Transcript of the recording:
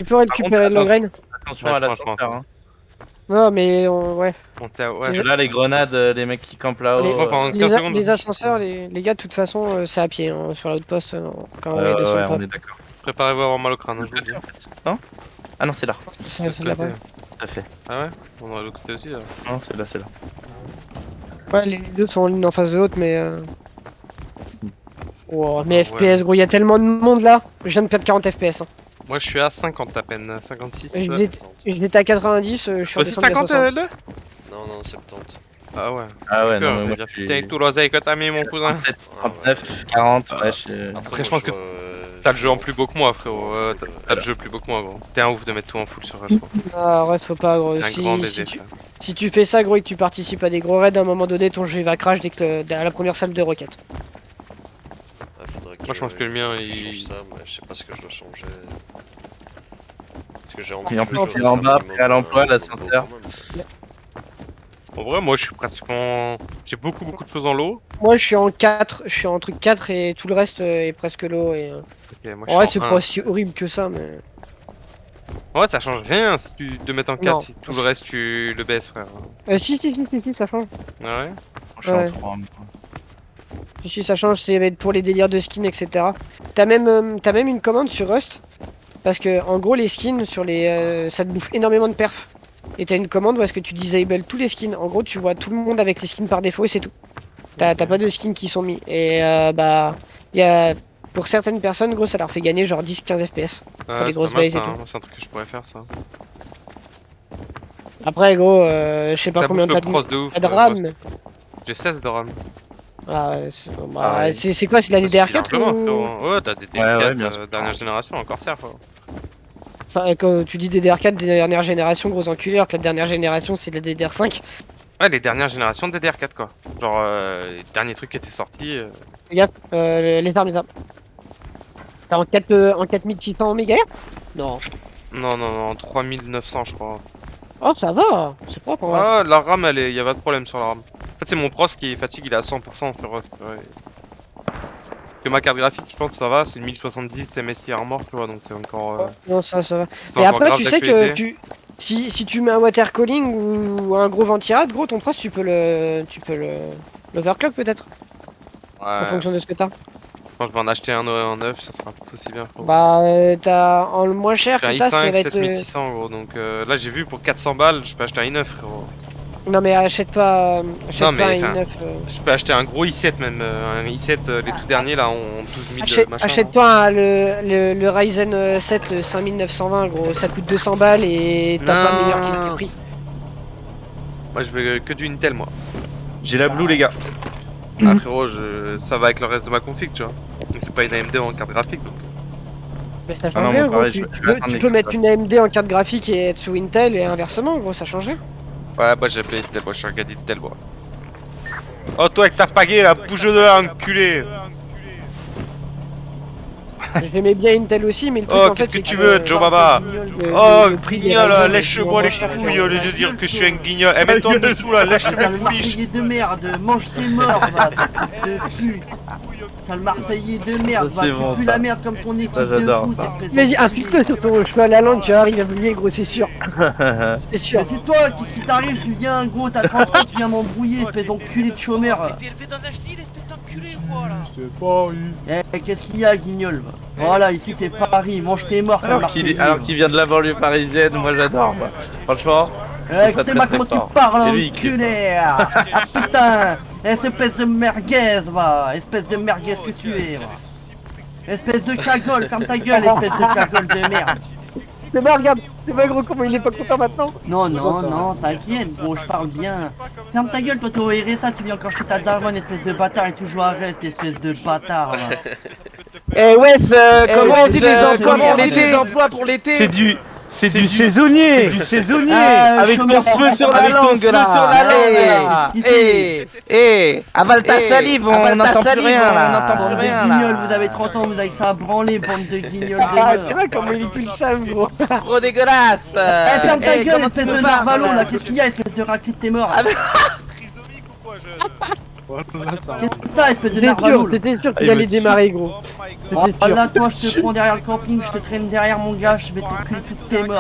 Tu peux récupérer le grain? Attention à l'ascenseur. Hein. Non, mais ouais. Ouais, là, les grenades, les mecs qui campent là-haut. Les ascenseurs, les gars, de toute façon, c'est à pied hein, sur l'outpost quand on les descend pas. On est d'accord. Préparez-vous à avoir mal au crâne. Non? Ah non, c'est là. C'est là-bas. Tout à fait. Ah ouais? On aurait l'autre côté aussi là. Non, c'est là, c'est là. Ouais, les deux sont l'une en face de l'autre, mais. Oh, mais FPS, gros, il y a tellement de monde là. Je viens de perdre 40 FPS. Hein. Moi, je suis à 50 à peine, 56. J'étais à 90, je suis redescendu à 60. Non, non, 70. Ah ouais. Ah ouais, non, moi je suis... tout l'oseille que t'as mis, mon cousin. 39, 40, ouais, Après, je pense que t'as le jeu en plus beau que moi, frérot. T'as le jeu plus beau que moi, gros. T'es un ouf de mettre tout en full sur Rust, gros. Ah, Rust, faut pas, gros. Un grand baiser, si tu fais ça, gros, et que tu participes à des gros raids, à un moment donné, ton jeu va crash dès que à la première salle de requête. Moi, je pense que le mien, il change ça, mais je sais pas ce que je dois changer. Parce que j'ai en plus, il est en bas, prêt à l'emploi, l'ascenseur. En vrai, moi, je suis pratiquement... J'ai beaucoup de choses dans l'eau. Moi, je suis en 4, je suis en truc 4 et tout le reste est presque l'eau et... Okay, moi, en vrai, c'est pas aussi horrible que ça, mais... Ouais, ça change rien si tu te mets en 4, si tout le reste, tu le baisses, frère. Si, ça change. Ah ouais? Je suis en 3 Si, ça change, c'est pour les délires de skins, etc. T'as même une commande sur Rust. Parce que, en gros, les skins, sur les, ça te bouffe énormément de perf. Et t'as une commande où est-ce que tu disable tous les skins. En gros, tu vois tout le monde avec les skins par défaut et c'est tout. T'as pas de skins qui sont mis. Et bah, pour certaines personnes, gros, ça leur fait gagner genre 10-15 FPS. Pour les grosses bases et tout. C'est un truc que je pourrais faire, ça. Après, gros, je sais pas combien t'as de RAM. J'ai 16 de RAM. Ah ouais, c'est quoi, c'est la DDR4 ou... Ouais, t'as des DDR4 dernière génération, encore ça, quoi. Enfin, quand tu dis DDR4, dernière génération, gros enculé, alors que la dernière génération, c'est la DDR5. Ouais, les dernières générations de DDR4, quoi. Genre, les derniers trucs qui étaient sortis... Regarde, les armes. T'es en 4600 MHz? Non. Non, 3900, je crois. Oh, ça va, c'est propre, en vrai. Ah, la RAM, y a pas de problème sur la RAM. En fait, c'est mon pros qui est fatigué, il est à 100% sur Rust. Ouais. Que ma carte graphique, je pense, ça va, c'est une 1070 MSI Armor, tu vois, donc c'est encore... Non, ça va. Mais après, tu sais que si tu mets un water calling ou un gros ventirad, gros, ton pros, tu peux l'overclock peut-être. Ouais. En fonction de ce que t'as. Quand je vais en acheter un en neuf, ça sera tout aussi bien. Frérot. Bah, t'as en le moins cher que t'as, ça va être... 7600 gros, donc là j'ai vu pour 400 balles, je peux acheter un i9 frérot. Non mais achète pas un i9. Je peux acheter un gros i7 même, un i7, les tout derniers là ont 12 000 machin. Achète-toi le Ryzen 7 le 5920 gros, ça coûte 200 balles et t'as pas meilleur qualité prix. Moi je veux que du Intel moi. J'ai la Blue les gars. Ah frérot, ça va avec le reste de ma config tu vois. Donc c'est pas une AMD en carte graphique donc. Mais ça change rien gros, tu peux mettre une AMD en carte graphique et être sous Intel et inversement gros, ça change rien. Ouais bah j'ai payé Intel, moi je suis un gars d'Intel moi. Oh toi avec ta pagaie là, bouge de là enculé. J'aimais bien Intel aussi, mais le truc en fait qu'est-ce que tu veux, Joe Baba? Oh, guignol, lèche-moi les couilles au lieu de dire que je suis un guignol. Eh, mets-toi en dessous là, lèche mes pouliches. De merde, mange tes morts, va, de pute. Sale Marseillais de merde, va, tu pues la merde comme ton équipe de foot. Vas-y, insulte-le sur ton cheveu à la langue, tu arrives à venir gros, c'est sûr. C'est sûr. C'est toi qui t'arrive, tu viens gros, t'as 30 ans, tu viens m'embrouiller, espèce d'enculé de chômeur. T'es élevé dans un chenil, espèce d'enculé ou quoi là? C'est pas oui. Eh, qu'est-ce qu'il y a, guignol? Voilà, ici c'est Paris, mange tes morts, alors qu'il vient de la banlieue parisienne, moi j'adore moi. Franchement. Écoutez-moi comment tu parles, enculé. Putain, espèce de merguez, va. Espèce de merguez que tu es, va. Espèce de cagole, ferme ta gueule, espèce de cagole de merde. C'est bon, regarde, c'est pas gros comment il est pas content maintenant. Non, t'inquiète, gros, je parle bien. Ferme ta gueule, toi t'es au RSA, tu viens encore chez ta daronne, espèce de bâtard, et tu joues à Rest, espèce de bâtard, va. Eh ouais, comment on dit les emplois pour l'été? C'est du saisonnier. C'est du saisonnier. Avec ton feu sur la langue là. Avale ta salive, on n'entend plus rien là. Bande de guignols, vous avez 30 ans, vous avez que ça à branler, bande de guignols de Ah, merde. c'est vrai comment il est plus le sale, gros. Trop dégueulasse! Eh, ferme ta gueule, espèce de narvalo là, qu'est-ce qu'il y a, espèce de raclette, t'es mort? Qu'est-ce que ça, espèce de C'était sûr, narvaloul? c'était sûr Ah, qu'il il allait me- démarrer, gros. Oh C'était sûr. là, toi, je te prends derrière le camping, je te traîne derrière mon gars, je vais te culer toutes tes morts.